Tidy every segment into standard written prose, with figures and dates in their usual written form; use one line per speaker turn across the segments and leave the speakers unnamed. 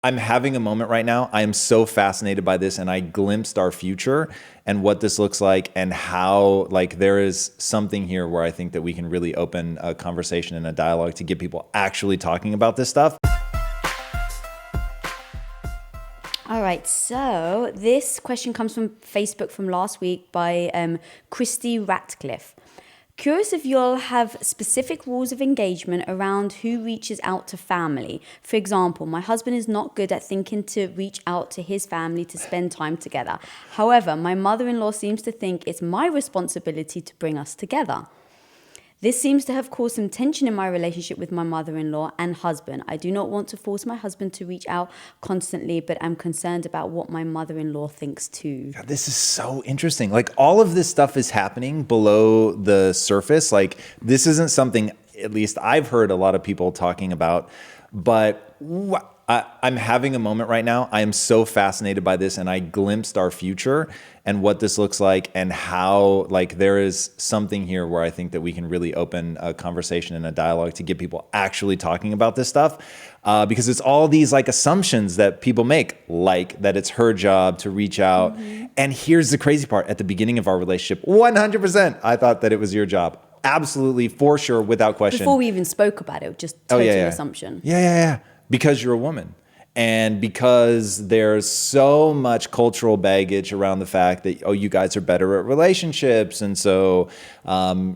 I'm having a moment right now. I am so fascinated by this, and I glimpsed our future and what this looks like, and how like there is something here where I think that we can really open a conversation and a dialogue to get people actually talking about this stuff.
All right, so this question comes from Facebook from last week by Christy Ratcliffe. Curious if you'll have specific rules of engagement around who reaches out to family. For example, my husband is not good at thinking to reach out to his family to spend time together. However, my mother-in-law seems to think it's my responsibility to bring us together. This seems to have caused some tension in my relationship with my mother-in-law and husband. I do not want to force my husband to reach out constantly, but I'm concerned about what my mother-in-law thinks too.
God, this is so interesting. Like, all of this stuff is happening below the surface. Like, this isn't something, at least I've heard a lot of people talking about, but I'm having a moment right now. I am so fascinated by this, and I glimpsed our future and what this looks like, and how like there is something here where I think that we can really open a conversation and a dialogue to get people actually talking about this stuff. Because it's all these like assumptions that people make, like that it's her job to reach out. Mm-hmm. And here's the crazy part. At the beginning of our relationship, 100%, I thought that it was your job. Absolutely, for sure, without question.
Before we even spoke about it, just total assumption.
Yeah. Because you're a woman. And because there's so much cultural baggage around the fact that, oh, you guys are better at relationships, and so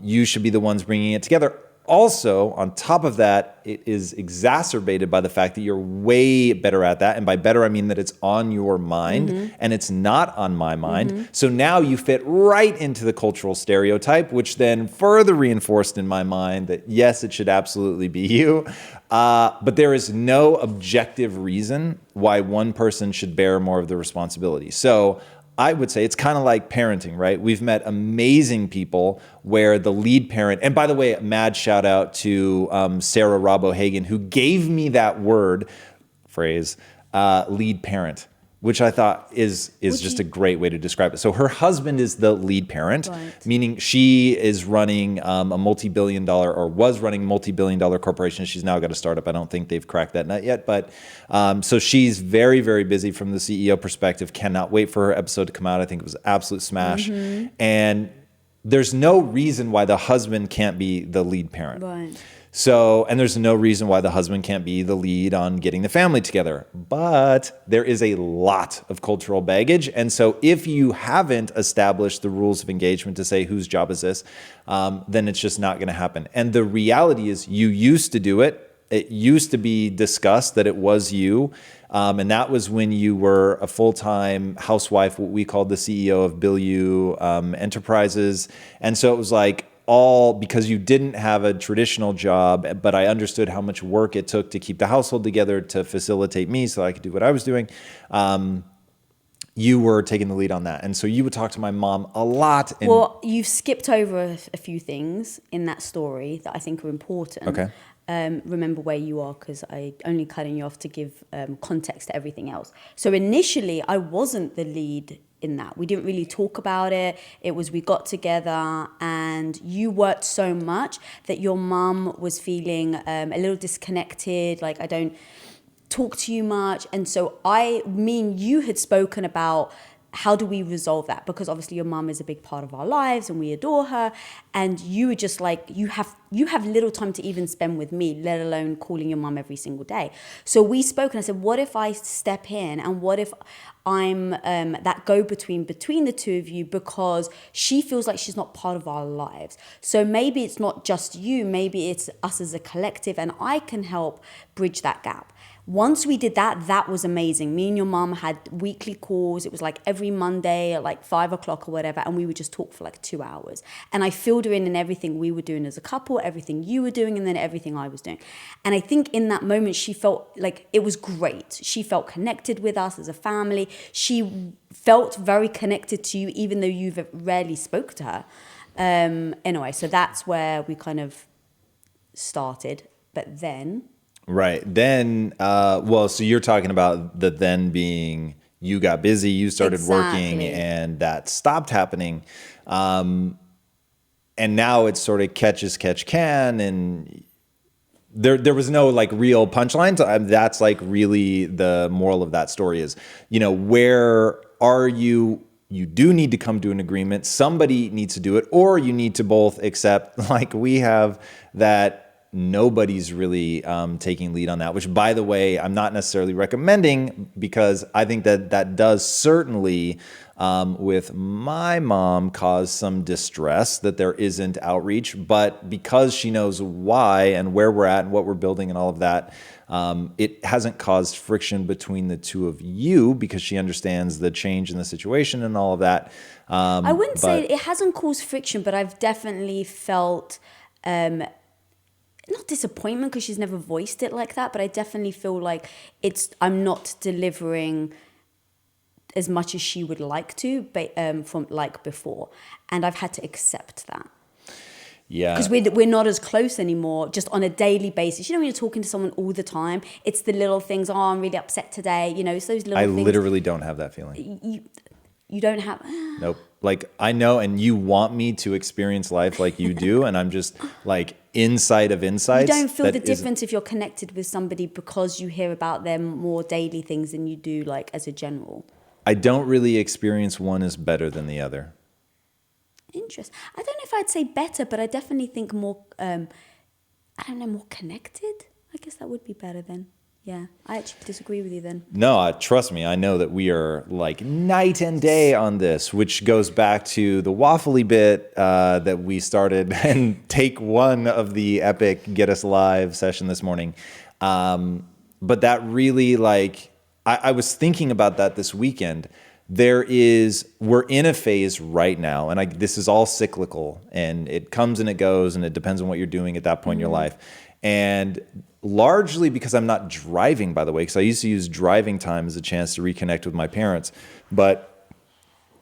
you should be the ones bringing it together. Also, on top of that, it is exacerbated by the fact that you're way better at that. And by better, I mean that it's on your mind, and it's not on my mind. So now you fit right into the cultural stereotype, which then further reinforced in my mind that, yes, it should absolutely be you. But there is no objective reason why one person should bear more of the responsibility. So I would say it's kind of like parenting, right? We've met amazing people where the lead parent, and by the way, mad shout out to Sarah Robb O'Hagan, who gave me that phrase, lead parent, which I thought is just a great way to describe it. So her husband is the lead parent, right, meaning she is running a multi-billion dollar, or was running multi-billion dollar corporation. She's now got a startup. I don't think they've cracked that nut yet. But so she's very, very busy from the CEO perspective. Cannot wait for her episode to come out. I think it was an absolute smash. Mm-hmm. And there's no reason why the husband can't be the lead parent.
Right.
So, and there's no reason why the husband can't be the lead on getting the family together. But there is a lot of cultural baggage. And so if you haven't established the rules of engagement to say whose job is this, then it's just not going to happen. And the reality is you used to do it. It used to be discussed that it was you. And that was when you were a full-time housewife, what we called the CEO of Bilyeu Enterprises. And so it was like, all because you didn't have a traditional job, but I understood how much work it took to keep the household together, to facilitate me so I could do what I was doing. You were taking the lead on that. And so you would talk to my mom a lot.
Well, you've skipped over a few things in that story that I think are important.
Okay.
Remember where you are, because I only cutting you off to give context to everything else. So initially, I wasn't the lead in that. We didn't really talk about it. It was, we got together and you worked so much that your mum was feeling a little disconnected, like I don't talk to you much. And so me and you had spoken about how do we resolve that? Because obviously your mum is a big part of our lives and we adore her. And you were just like, you have little time to even spend with me, let alone calling your mum every single day. So we spoke and I said, what if I step in, and what if I'm that go-between between the two of you, because she feels like she's not part of our lives. So maybe it's not just you, maybe it's us as a collective, and I can help bridge that gap. Once we did that, that was amazing. Me and your mom had weekly calls. It was like every Monday at like 5 o'clock or whatever. And we would just talk for like 2 hours. And I filled her in everything we were doing as a couple, everything you were doing, and then everything I was doing. And I think in that moment, she felt like it was great. She felt connected with us as a family. She felt very connected to you, even though you've rarely spoke to her. Anyway, so that's where we kind of started. But then...
Right. Then, so you're talking about the then being you got busy, you started working, and that stopped happening. And now it's sort of catch as catch can, and there was no like real punchlines. That's like really the moral of that story is, where are you? You do need to come to an agreement. Somebody needs to do it, or you need to both accept, like we have, that nobody's really taking lead on that, which, by the way, I'm not necessarily recommending, because I think that does certainly, with my mom, cause some distress that there isn't outreach. But because she knows why and where we're at and what we're building and all of that, it hasn't caused friction between the two of you, because she understands the change in the situation and all of that.
I wouldn't say it hasn't caused friction, but I've definitely felt not disappointment, because she's never voiced it like that, but I definitely feel like I'm not delivering as much as she would like to, from like before, and I've had to accept that.
Yeah,
because we're not as close anymore, just on a daily basis. When you're talking to someone all the time, it's the little things. Oh, I'm really upset today. It's those little things.
I literally don't have that feeling.
You don't have.
Nope. Like, I know, and you want me to experience life like you do, and I'm just like inside of insights.
You don't feel the difference if you're connected with somebody because you hear about them more daily things than you do like as a general.
I don't really experience one as better than the other.
Interesting. I don't know if I'd say better, but I definitely think more, more connected. I guess that would be better then. Yeah, I actually disagree with you then.
No, trust me, I know that we are like night and day on this, which goes back to the waffly bit that we started and take one of the epic Get Us Live session this morning. But that really, like, I was thinking about that this weekend. We're in a phase right now, and this is all cyclical, and it comes and it goes, and it depends on what you're doing at that point in your life. And largely because I'm not driving, by the way, because I used to use driving time as a chance to reconnect with my parents, but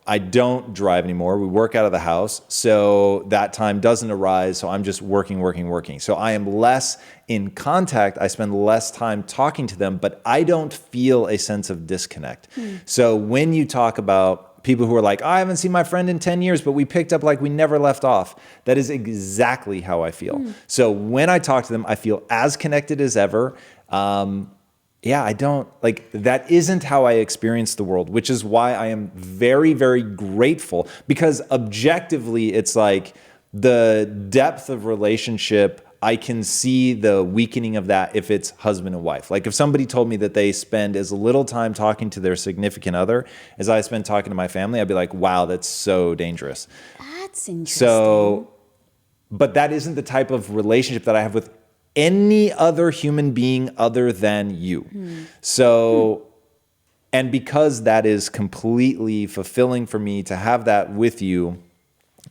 I don't drive anymore. We work out of the house, so that time doesn't arise. So I'm just working. So I am less in contact. I spend less time talking to them, but I don't feel a sense of disconnect. So when you talk about people who are like, I haven't seen my friend in 10 years, but we picked up like we never left off, that is exactly how I feel. So when I talk to them, I feel as connected as ever. I don't like that. Isn't how I experience the world, which is why I am very, very grateful, because objectively, it's like the depth of relationship. I can see the weakening of that if it's husband and wife. Like if somebody told me that they spend as little time talking to their significant other as I spend talking to my family, I'd be like, wow, that's so dangerous.
That's interesting.
So, but that isn't the type of relationship that I have with any other human being other than you. So, and because that is completely fulfilling for me to have that with you,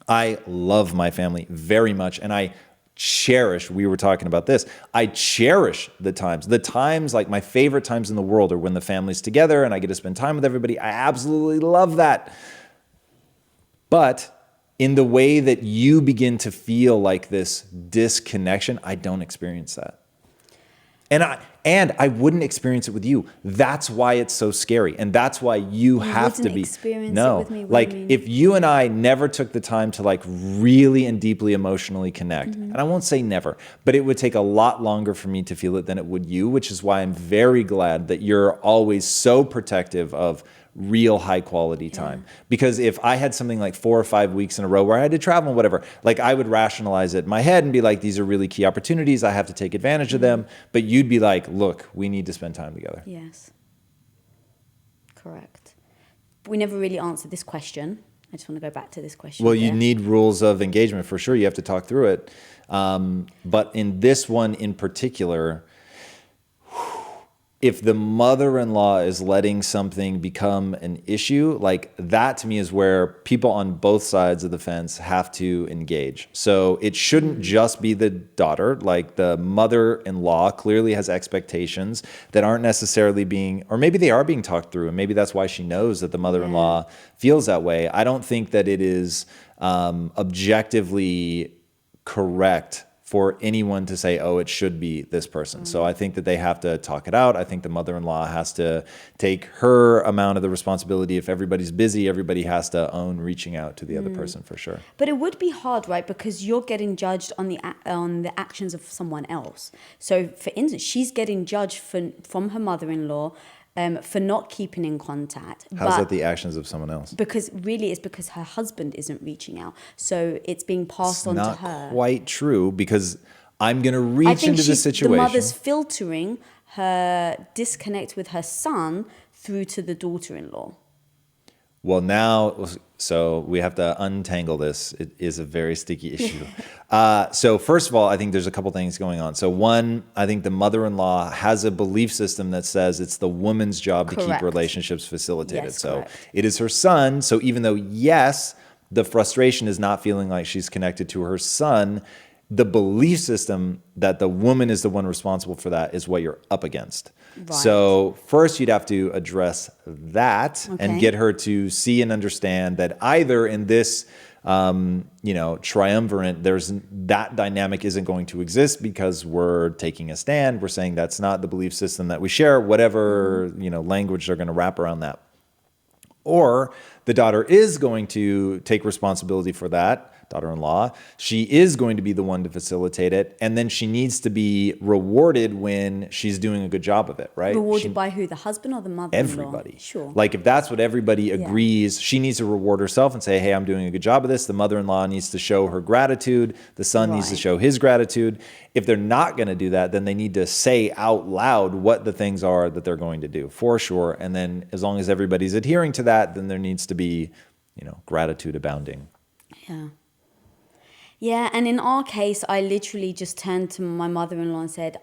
I love my family very much. And I cherish, we were talking about this, I cherish the times, like my favorite times in the world are when the family's together and I get to spend time with everybody. I absolutely love that. But in the way that you begin to feel like this disconnection, I don't experience that. And I wouldn't experience it with you. That's why it's so scary. And that's why you have to be.
Experience
no,
it with me.
like if you and I never took the time to like really and deeply emotionally connect, and I won't say never, but it would take a lot longer for me to feel it than it would you, which is why I'm very glad that you're always so protective of real high quality time. Because if I had something like 4 or 5 weeks in a row where I had to travel and whatever, like I would rationalize it in my head and be like, these are really key opportunities. I have to take advantage of them. But you'd be like, look, we need to spend time together.
Yes. Correct. We never really answered this question. I just want to go back to this question.
Well, you need rules of engagement for sure. You have to talk through it. But in this one in particular, if the mother-in-law is letting something become an issue, like that to me is where people on both sides of the fence have to engage. So it shouldn't just be the daughter. Like the mother-in-law clearly has expectations that aren't necessarily being, or maybe they are being talked through, and maybe that's why she knows that the mother-in-law feels that way. I don't think that it is objectively correct for anyone to say, oh, it should be this person. So I think that they have to talk it out. I think the mother-in-law has to take her amount of the responsibility. If everybody's busy, everybody has to own reaching out to the other person for sure.
But it would be hard, right? Because you're getting judged on the actions of someone else. So, for instance, she's getting judged from her mother-in-law for not keeping in contact.
How's that the actions of someone else?
Because really it's because her husband isn't reaching out. So it's being passed on to her.
Not quite true, because I'm going to
I
reach
think
into the situation.
the mother's filtering her disconnect with her son through to the daughter-in-law.
Well, now, so we have to untangle this. It is a very sticky issue. So first of all, I think there's a couple things going on. So one, I think the mother-in-law has a belief system that says it's the woman's job to keep
Correct.
relationships facilitated.
Yes,
So
correct.
it is her son. So even though, yes, the frustration is not feeling like she's connected to her son, the belief system that the woman is the one responsible for that is what you're up against.
Right.
So first you'd have to address that and
Okay.
get her to see and understand that either in this, triumvirate, that dynamic isn't going to exist because we're taking a stand. We're saying that's not the belief system that we share, whatever, language they're going to wrap around that. Or the daughter is going to take responsibility for that, daughter-in-law. She is going to be the one to facilitate it. And then she needs to be rewarded when she's doing a good job of it, right?
Rewarded by who? The husband or the mother-in-law?
Everybody.
Sure.
Like if that's what everybody agrees, she needs to reward herself and say, hey, I'm doing a good job of this. The mother-in-law needs to show her gratitude. The son needs to
Right.
show his gratitude. If they're not going to do that, then they need to say out loud what the things are that they're going to do for sure. And then as long as everybody's adhering to that, then there needs to be, gratitude abounding.
Yeah. Yeah, and in our case, I literally just turned to my mother-in-law and said,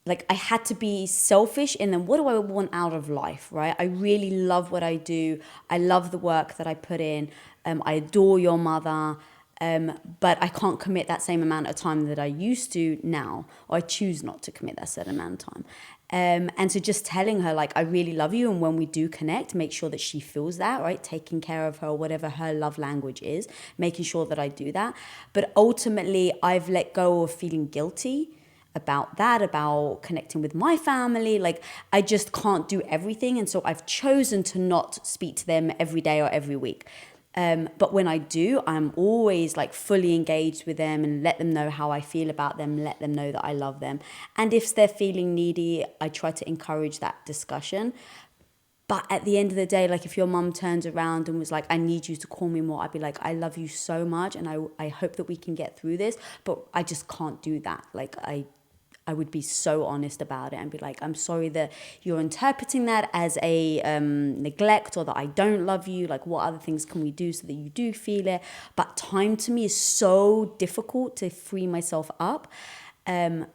I had to be selfish in then what do I want out of life, right? I really love what I do. I love the work that I put in. I adore your mother. But I can't commit that same amount of time that I used to now, or I choose not to commit that certain amount of time. And so just telling her, I really love you. And when we do connect, make sure that she feels that, right? Taking care of her, whatever her love language is, making sure that I do that. But ultimately, I've let go of feeling guilty about that, about connecting with my family. I just can't do everything. And so I've chosen to not speak to them every day or every week. But when I do, I'm always fully engaged with them and let them know how I feel about them, let them know that I love them. And if they're feeling needy, I try to encourage that discussion. But at the end of the day, if your mum turns around and was like, I need you to call me more, I'd be like, I love you so much and I hope that we can get through this, but I just can't do that. I would be so honest about it and be like, I'm sorry that you're interpreting that as a neglect or that I don't love you. What other things can we do so that you do feel it? But time to me is so difficult to free myself up that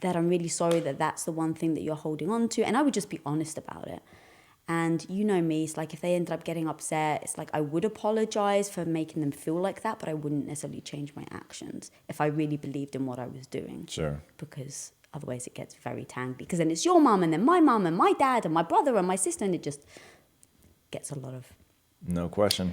I'm really sorry that that's the one thing that you're holding on to. And I would just be honest about it. And you know me, it's if they ended up getting upset, it's I would apologize for making them feel like that, but I wouldn't necessarily change my actions if I really believed in what I was doing.
Sure.
Because otherwise it gets very tangly. Because then it's your mum and then my dad and my brother and my sister, and it just gets a lot of...
No question.